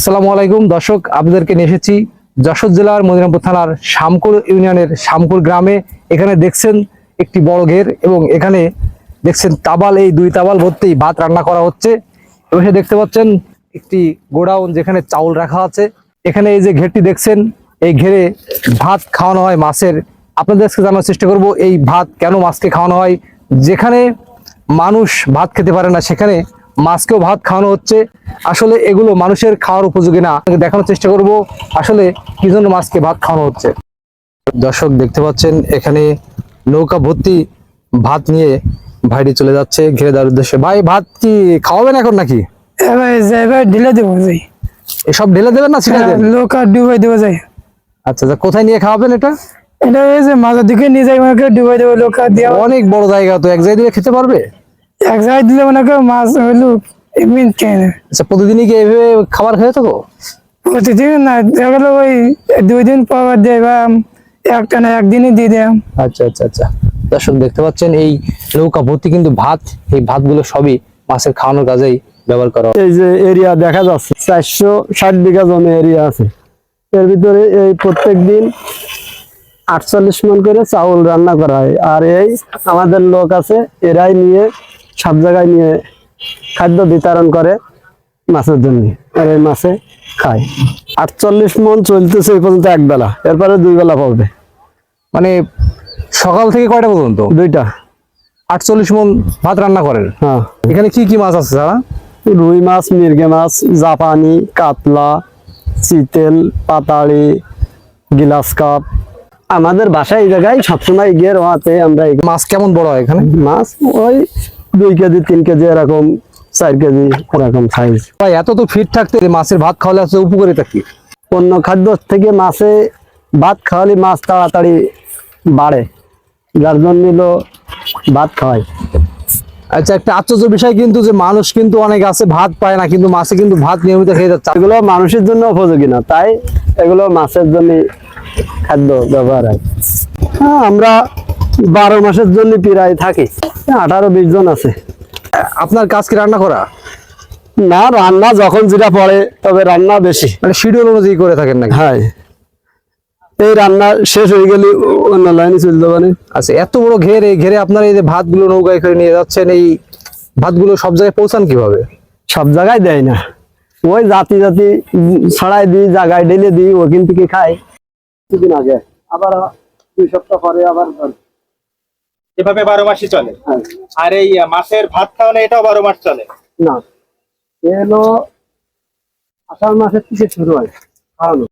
আসসালামু আলাইকুম দর্শক, আপনাদেরকে নিয়ে এসেছি যশোর জেলার মদিনাপুর থানার শামকুর ইউনিয়নের শামকুর গ্রামে। এখানে দেখছেন একটি বড় ঘের এবং এখানে দেখছেন তাবাল, এই দুই তাবাল ভর্তি ভাত রান্না করা হচ্ছে। এবং সে দেখতে পাচ্ছেন একটি গোডাউন যেখানে চাউল রাখা আছে। এখানে এই যে ঘেরটি দেখছেন, এই ঘেরে ভাত খাওয়ানো হয় মাছের। আপনাদেরকে জানার চেষ্টা করব এই ভাত কেন মাছকে খাওয়ানো হয়। যেখানে মানুষ ভাত খেতে পারে না সেখানে মাছকেও ভাত খাওয়ানো হচ্ছে। আসলে এগুলো মানুষের খাওয়ার উপযোগী না, দেখানোর চেষ্টা করব আসলে কি জন্য মাছকে ভাত খাওয়ানো হচ্ছে। দর্শক দেখতে পাচ্ছেন এখানে নৌকা ভর্তি ভাত নিয়ে ভাইটি চলে যাচ্ছে ঘিরে দেওয়ার উদ্দেশ্যে। ভাই, ভাত কি খাওয়াবেন এখন নাকি? ঢেলে দেবো যাই, এসব ঢেলে দেবেন না ছিটা দেবেন? নৌকা ডুবাই দেবো যাই। আচ্ছা আচ্ছা, কোথায় নিয়ে খাওয়াবেন এটা? এটা এই যে মাঝের দিকে নিয়ে যাই, মনে করে ডুবাই দেবো নৌকা দিয়ে। অনেক বড় জায়গা, তো এক জায়গায় দিলে খেতে পারবে? এক জায়গায় দিলে মনে করে মাছ হইলো এমনি কেন। আচ্ছা, প্রতিদিনই কি এভাবে খাবার খেয়ে থাকো? প্রতিদিন না, দেখা গেলো ওই 2 দিন পর দেয় বা একটা না একদিনই দিয়ে দেয়। আচ্ছা আচ্ছা আচ্ছা, দর্শক দেখতে পাচ্ছেন এই নৌকা ভর্তি কিন্তু ভাত। এই ভাতগুলো সবই মাছের খাওয়ানোর কাজেই ব্যবহার করা হয়। এই যে এরিয়া দেখা যাচ্ছে 460 বিঘা জমি এরিয়া আছে। এর ভিতরে এই প্রত্যেক দিন 48 মণ করে চাউল রান্না করা হয়। আর এই আমাদের লোক আছে, এরাই নিয়ে সব জায়গায় নিয়ে খাদ্য বিতরণ করে মাছের জন্য। আর এই মাছে খায়। 48 মণ চলতেছে এই পর্যন্ত এক বেলা, এরপরে 2 বেলা পাবে। মানে সকাল থেকে কয়টা পর্যন্ত? 2টা। 48 মণ ভাত রান্না করেন? হ্যাঁ। এখানে কি কি মাছ আছে দাদা? রুই মাছ, মির্গে মাছ, জাপানি, কাতলা, চিতেল, পাতাড়ি, গিলাস কাপ। আমাদের বাসায় এই জায়গায় সবসময় গিয়ে রোয়াতে আমরা মাছ কেমন বড় হয় এখানে? মাছ ওই 2 কেজি 3 কেজি এরকম, 4 কেজি এরকম সাইজ। ভাই, এত তো ফিট থাকতে মাছের ভাত খাওয়ালে আসলে উপকারিতা কি? অন্য খাদ্য থেকে মাছে ভাত খাওয়ালে মাছ তাড়াতাড়ি বাড়ে, যার জন্য ভাত খাওয়াই। আচ্ছা, একটা আশ্চর্য বিষয় কিন্তু যে মানুষ কিন্তু অনেক আছে ভাত পায় না, কিন্তু মাছে কিন্তু ভাত নিয়মিত খেয়ে যাচ্ছে। এগুলো মানুষের জন্য উপযোগী না, তাই এগুলো মাছের জন্য খাদ্য ব্যবহার হয়। হ্যাঁ, আমরা 12 মাসের জন্য প্রায় থাকি, 18-20 জন আছে। আপনার কাজ কি রান্না করা? না, রান্না যখন যেটা পড়ে, তবে রান্না বেশি মানে শিডিউল অনুযায়ী করে থাকেন নাকি? হ্যাঁ, এই রান্না শেষ হয়ে গেলে অন্য লাইনে চলতে পারে। আচ্ছা, এত বড় ঘের, এই ঘেরে আপনার এই যে ভাতগুলো নৌকায় করে নিয়ে যাচ্ছেন, এই ভাতগুলো সব জায়গায় পৌঁছান কিভাবে? সব জায়গায় দেয় না, ওই জাতি জাতি ছড়াই দিই, জায়গায় ঢেলে দিই, ওখান থেকে খাই। কিছুদিন আগে আবার 2 সপ্তাহ পরে আবার এভাবে 12 মাসই চলে। হ্যাঁ। আর এই মাছের ভাত খাওয়ানো এটাও 12 মাস চলে না, এ হলো আষাঢ় মাসের থেকে শুরু হয় খাওয়ানো।